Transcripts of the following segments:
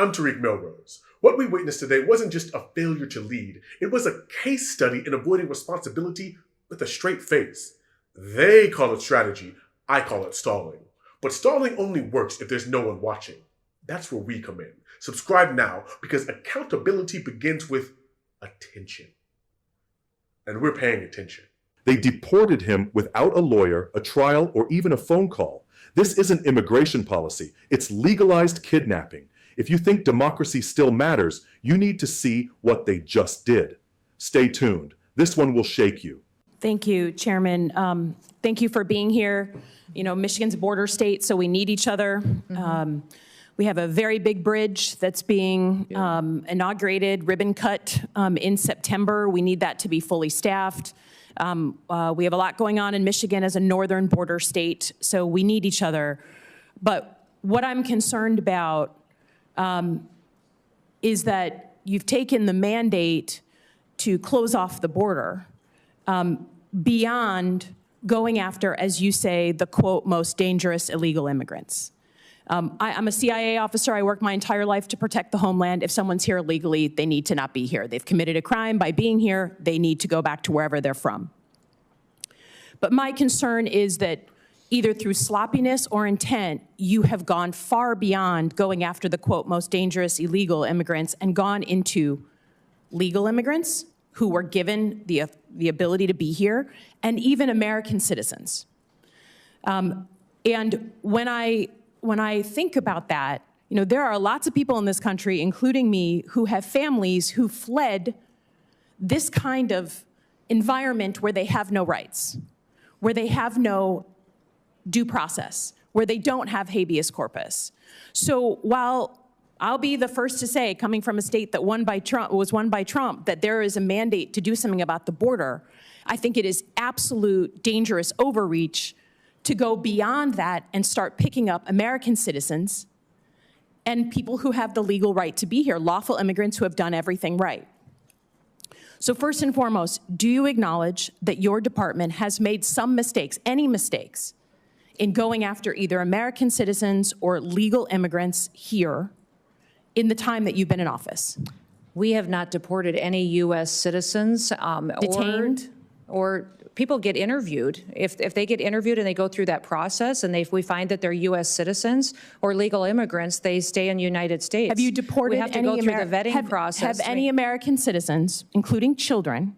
I'm Tariq Melrose. What we witnessed today wasn't just a failure to lead. It was a case study in avoiding responsibility with a straight face. They call it strategy. I call it stalling. But stalling only works if there's no one watching. That's where we come in. Subscribe now, because accountability begins with attention. And we're paying attention. They deported him without a lawyer, a trial, or even a phone call. This isn't immigration policy. It's legalized kidnapping. If you think democracy still matters, you need to see what they just did. Stay tuned. This one will shake you. Thank you, Chairman. Thank you for being here. You know, Michigan's a border state, so we need each other. We have a very big bridge that's being inaugurated, ribbon cut in September. We need that to be fully staffed. We have a lot going on in Michigan as a northern border state, so we need each other. But what I'm concerned about is that you've taken the mandate to close off the border beyond going after, as you say, the, quote, most dangerous illegal immigrants. I'm a CIA officer. I worked my entire life to protect the homeland. If someone's here illegally, they need to not be here. They've committed a crime by being here. They need to go back to wherever they're from. But my concern is that either through sloppiness or intent, you have gone far beyond going after the, quote, most dangerous illegal immigrants and gone into legal immigrants who were given the ability to be here, and even American citizens. And when I think about that, you know, there are lots of people in this country, including me, who have families who fled this kind of environment where they have no rights, where they have no due process, where they don't have habeas corpus. So while I'll be the first to say, coming from a state that was won by Trump, that there is a mandate to do something about the border, I think it is absolute dangerous overreach to go beyond that and start picking up American citizens and people who have the legal right to be here, lawful immigrants who have done everything right. So first and foremost, do you acknowledge that your department has made some mistakes, any mistakes, in going after either American citizens or legal immigrants here in the time that you've been in office? We have not deported any U.S. citizens. Detained? Or people get interviewed. If they get interviewed and they go through that process and we find that they're U.S. citizens or legal immigrants, they stay in the United States. Have you deported we have to go through the vetting process. Have any American citizens, including children,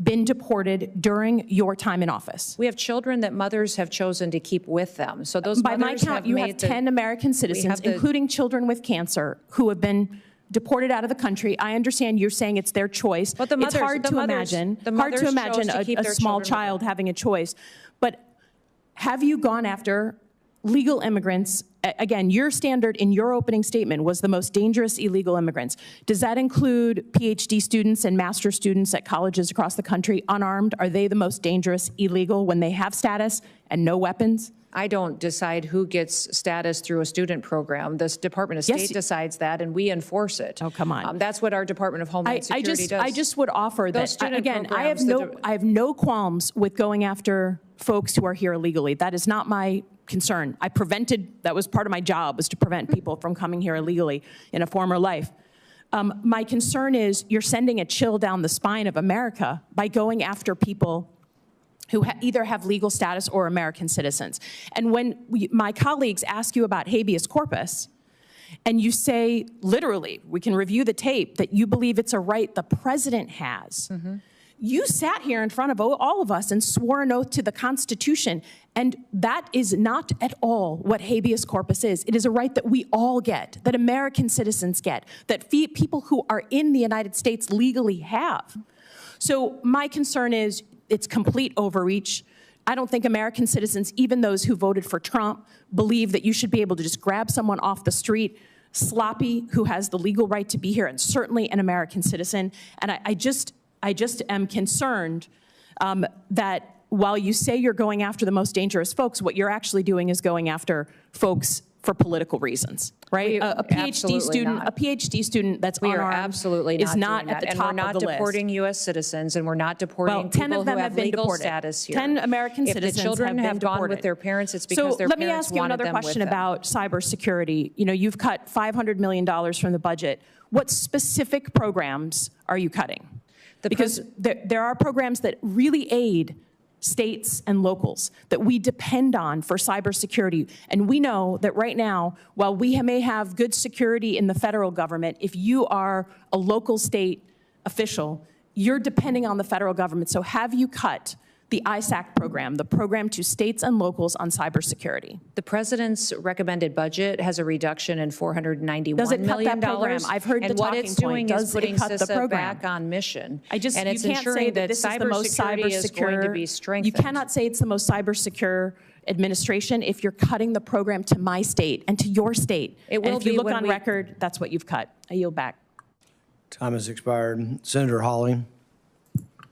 been deported during your time in office? We have children that mothers have chosen to keep with them. So those by my count, you have 10 American citizens, including children with cancer, who have been deported out of the country. I understand you're saying it's their choice. But it's hard to imagine a small child having a choice. But have you gone after legal immigrants? Again, your standard in your opening statement was the most dangerous illegal immigrants. Does that include PhD students and master students at colleges across the country, unarmed? Are they the most dangerous illegal when they have status and no weapons? I don't decide who gets status through a student program. The Department of State decides that, and we enforce it. Oh, come on. That's what our Department of Homeland Security does. I just would offer that, again, I have no qualms with going after folks who are here illegally. That is not my concern. That was part of my job, was to prevent people from coming here illegally in a former life. My concern is you're sending a chill down the spine of America by going after people who either have legal status or American citizens. And when my colleagues ask you about habeas corpus, and you say, literally, we can review the tape, that you believe it's a right the president has, you sat here in front of all of us and swore an oath to the Constitution, and that is not at all what habeas corpus is. It is a right that we all get, that American citizens get, that people who are in the United States legally have. So my concern is it's complete overreach. I don't think American citizens, even those who voted for Trump, believe that you should be able to just grab someone off the street, sloppy, who has the legal right to be here, and certainly an American citizen. And I just am concerned that while you say you're going after the most dangerous folks, what you're actually doing is going after folks for political reasons, right? A PhD student that's We are unarmed absolutely is not doing at that. the And top we're not of the list. deporting U.S. citizens, and we're not deporting Well, 10 people of them who have have been legal deported. status here. 10 American If citizens the children have have been gone with deported. their parents, it's because their let me parents ask you wanted another them with question them. about cybersecurity. You know, you've cut $500 million from the budget. What specific programs are you cutting? Because there are programs that really aid states and locals that we depend on for cybersecurity. And we know that right now, while we may have good security in the federal government, if you are a local state official, you're depending on the federal government. So have you cut the ISAC program, the program to states and locals on cybersecurity? The president's recommended budget has a reduction in $491 Does it cut million. that program? I've heard the and what talking it's point. doing Does is it putting cut the CISA program? back on mission. And it's you can't say ensuring that this is the most cybersecurity is going to be cybersecure. strengthened. You cannot say it's the most cybersecure administration if you're cutting the program to my state and to your state. It will and if you be look when on we- record, that's what you've cut. I yield back. Time has expired. Senator Hawley.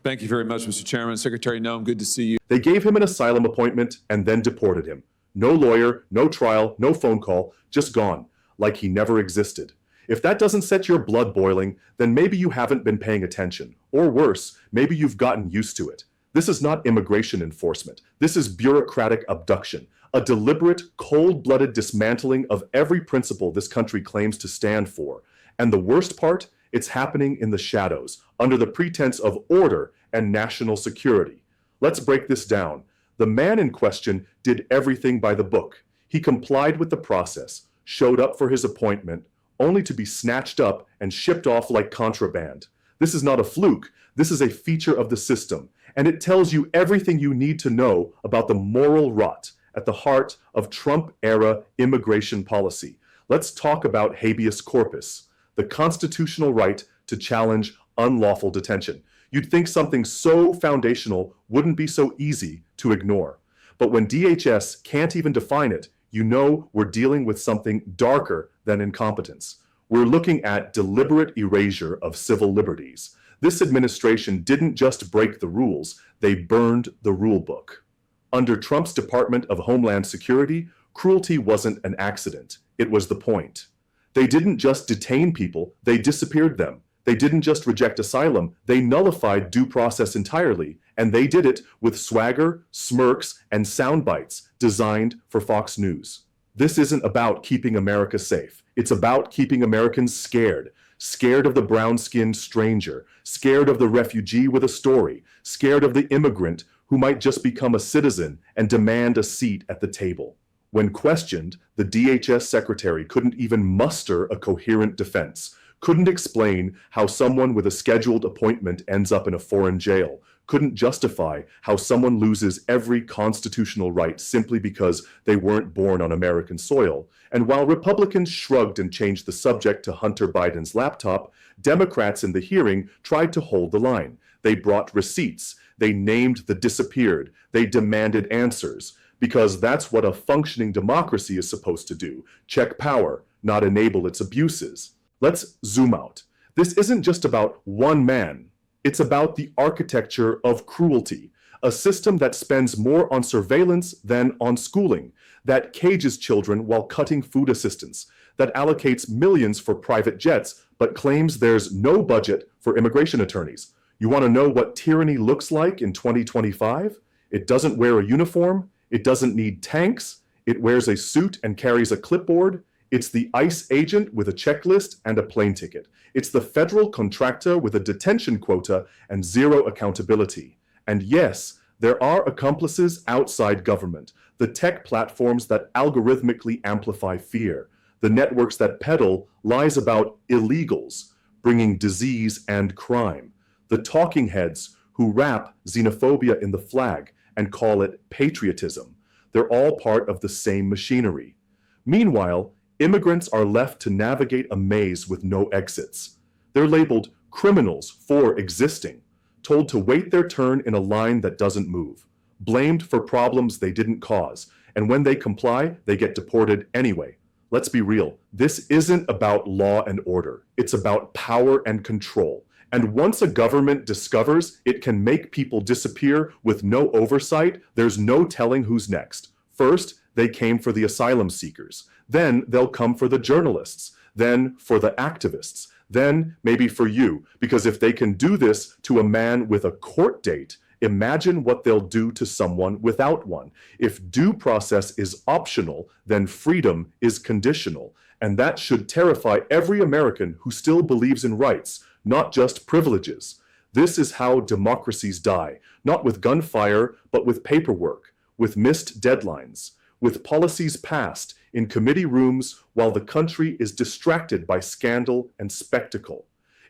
Thank you very much, Mr. Chairman. Secretary Noem, good to see you. They gave him an asylum appointment and then deported him. No lawyer, no trial, no phone call, just gone, like he never existed. If that doesn't set your blood boiling, then maybe you haven't been paying attention. Or worse, maybe you've gotten used to it. This is not immigration enforcement. This is bureaucratic abduction, a deliberate, cold-blooded dismantling of every principle this country claims to stand for. And the worst part, it's happening in the shadows, under the pretense of order and national security. Let's break this down. The man in question did everything by the book. He complied with the process, showed up for his appointment, only to be snatched up and shipped off like contraband. This is not a fluke. This is a feature of the system, and it tells you everything you need to know about the moral rot at the heart of Trump-era immigration policy. Let's talk about habeas corpus, the constitutional right to challenge unlawful detention. You'd think something so foundational wouldn't be so easy to ignore. But when DHS can't even define it, you know we're dealing with something darker than incompetence. We're looking at deliberate erasure of civil liberties. This administration didn't just break the rules, they burned the rule book. Under Trump's Department of Homeland Security, cruelty wasn't an accident, it was the point. They didn't just detain people, they disappeared them. They didn't just reject asylum, they nullified due process entirely, and they did it with swagger, smirks, and sound bites designed for Fox News. This isn't about keeping America safe. It's about keeping Americans scared. Scared of the brown-skinned stranger, scared of the refugee with a story, scared of the immigrant who might just become a citizen and demand a seat at the table. When questioned, the DHS secretary couldn't even muster a coherent defense, couldn't explain how someone with a scheduled appointment ends up in a foreign jail, couldn't justify how someone loses every constitutional right simply because they weren't born on American soil. And while Republicans shrugged and changed the subject to Hunter Biden's laptop, Democrats in the hearing tried to hold the line. They brought receipts. They named the disappeared. They demanded answers. Because that's what a functioning democracy is supposed to do. Check power, not enable its abuses. Let's zoom out. This isn't just about one man. It's about the architecture of cruelty, a system that spends more on surveillance than on schooling, that cages children while cutting food assistance, that allocates millions for private jets, but claims there's no budget for immigration attorneys. You want to know what tyranny looks like in 2025? It doesn't wear a uniform. It doesn't need tanks. It wears a suit and carries a clipboard. It's the ICE agent with a checklist and a plane ticket. It's the federal contractor with a detention quota and zero accountability. And yes, there are accomplices outside government, the tech platforms that algorithmically amplify fear, the networks that peddle lies about illegals, bringing disease and crime, the talking heads who wrap xenophobia in the flag and call it patriotism. They're all part of the same machinery. Meanwhile, immigrants are left to navigate a maze with no exits. They're labeled criminals for existing, told to wait their turn in a line that doesn't move, blamed for problems they didn't cause, and when they comply, they get deported anyway. Let's be real, this isn't about law and order. It's about power and control. And once a government discovers it can make people disappear with no oversight, there's no telling who's next. First, they came for the asylum seekers. Then they'll come for the journalists. Then for the activists. Then maybe for you. Because if they can do this to a man with a court date, imagine what they'll do to someone without one. If due process is optional, then freedom is conditional. And that should terrify every American who still believes in rights, not just privileges. This is how democracies die, not with gunfire, but with paperwork, with missed deadlines, with policies passed in committee rooms while the country is distracted by scandal and spectacle.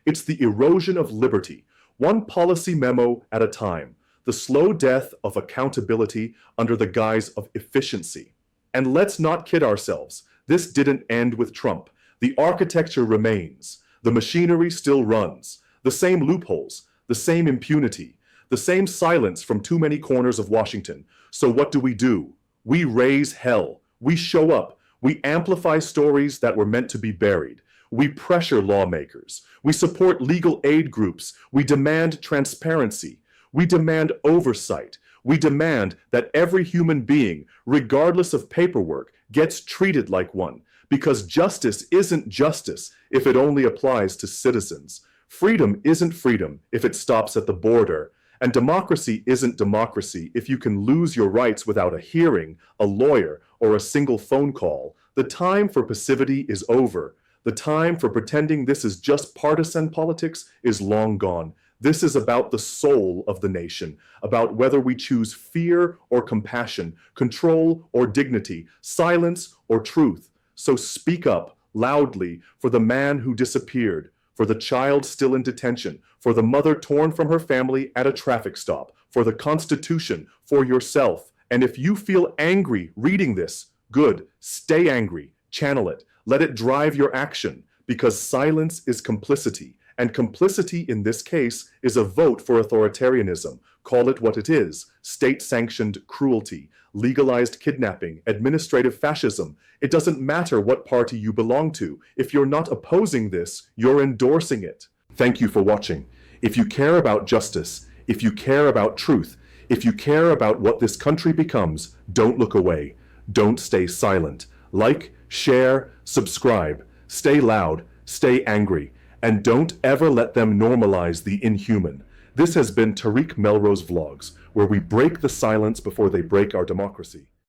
It's the erosion of liberty, one policy memo at a time, the slow death of accountability under the guise of efficiency. And let's not kid ourselves. This didn't end with Trump. The architecture remains. The machinery still runs. The same loopholes, the same impunity, the same silence from too many corners of Washington. So what do? We raise hell. We show up. We amplify stories that were meant to be buried. We pressure lawmakers. We support legal aid groups. We demand transparency. We demand oversight. We demand that every human being, regardless of paperwork, gets treated like one, because justice isn't justice if it only applies to citizens. Freedom isn't freedom if it stops at the border. And democracy isn't democracy if you can lose your rights without a hearing, a lawyer, or a single phone call. The time for passivity is over. The time for pretending this is just partisan politics is long gone. This is about the soul of the nation, about whether we choose fear or compassion, control or dignity, silence or truth. So speak up loudly for the man who disappeared, for the child still in detention, for the mother torn from her family at a traffic stop, for the Constitution, for yourself. And if you feel angry reading this, good, stay angry, channel it, let it drive your action, because silence is complicity. And complicity in this case is a vote for authoritarianism. Call it what it is: state-sanctioned cruelty, legalized kidnapping, administrative fascism. It doesn't matter what party you belong to. If you're not opposing this, you're endorsing it. Thank you for watching. If you care about justice, if you care about truth, if you care about what this country becomes, don't look away. Don't stay silent. Like, share, subscribe. Stay loud, stay angry. And don't ever let them normalize the inhuman. This has been Tariq Melrose Vlogs, where we break the silence before they break our democracy.